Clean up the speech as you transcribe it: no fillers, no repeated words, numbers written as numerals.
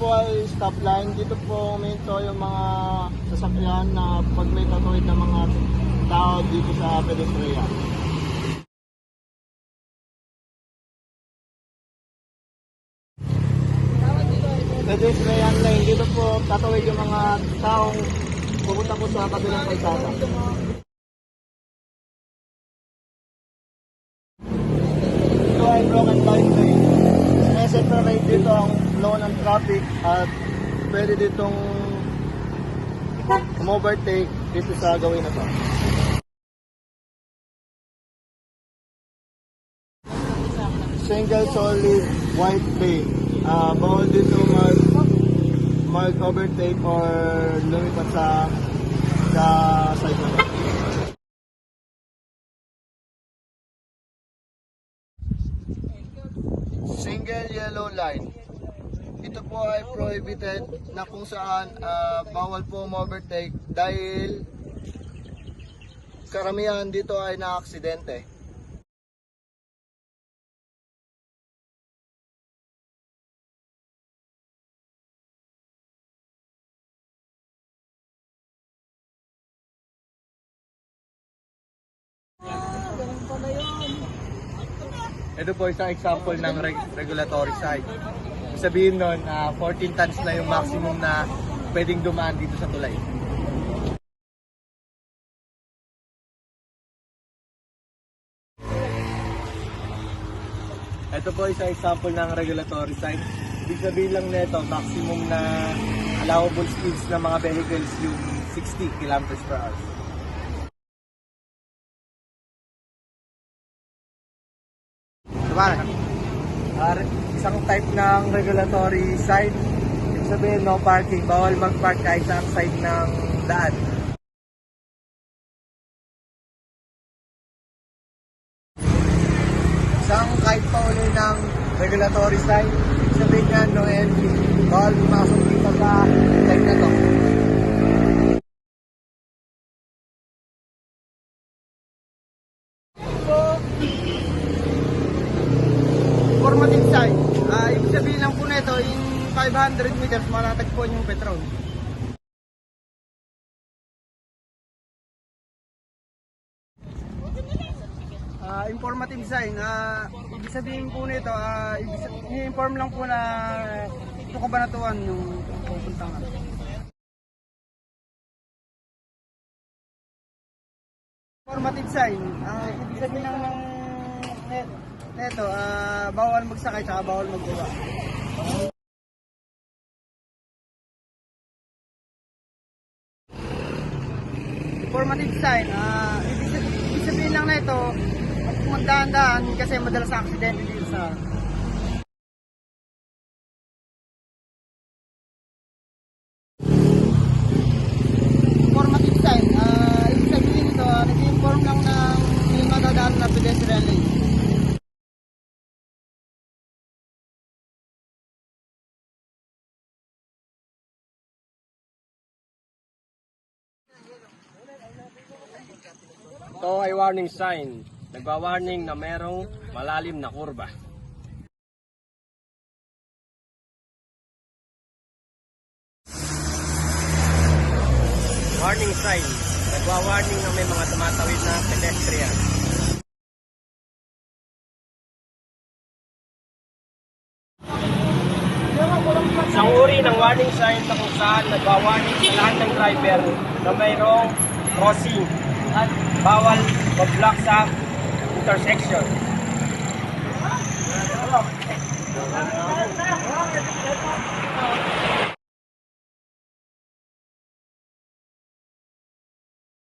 po ay stop line. Dito po uminto yung mga sasakyan na pag may tatuwid ng mga tao dito sa pedestrian. Pedestrian lane, dito po tatuwid yung mga taong pupunta po sa kabilang kalsada. Ito ay broken line lane. Separate dito ang flow ng traffic at pwede ditong overtake dito sa gawin na to. Single solid white lane. Bawal dito mag-overtake or lumipat sa side na to. Single yellow line. Ito po ay prohibited na kung saan bawal po ma-overtake dahil karamihan dito ay na-aksidente. Ito po isang example ng regulatory sign. Sabihin nun, 14 tons na yung maximum na pwedeng dumaan dito sa tulay. Ito po isang example ng regulatory sign. Ibig sabihin lang nito, maximum na allowable speeds ng mga vehicles yung 60 km/h. Isang type ng regulatory sign, ibig sabihin no parking, bawal mag-park kahit sa side ng daan. Isang kahit pa uli ng regulatory sign, ibig sabihin nga no entry, bawal pumasok dito sa side na to. Informative sign. Ibig sabihin lang po nito, in 500 meters matatagpuan yung petrol. Informative sign. Ibig sabihin po nito, i-inform lang po na ito Cabanatuan yung pupuntahan. Informative sign. Ibig sabihin lang neto, bawal magsakay at bawal magbuwa. Informative sign, ibig sabihin lang na ito, magdahan-dahan kasi madalas ang aksidente dito sa informative sign. Ibig sabihin ito, nag-inform lang ng may madadaan na pedestrian lane. Ito ay warning sign. Nagwa-warning na merong malalim na kurba. Warning sign. Nagwa-warning na may mga tumatawid na pedestrian. Isang uri ng warning sign na kung saan nagwa-warning sa lahat ng driver na mayroong crossing at bawal mag-block sa intersection.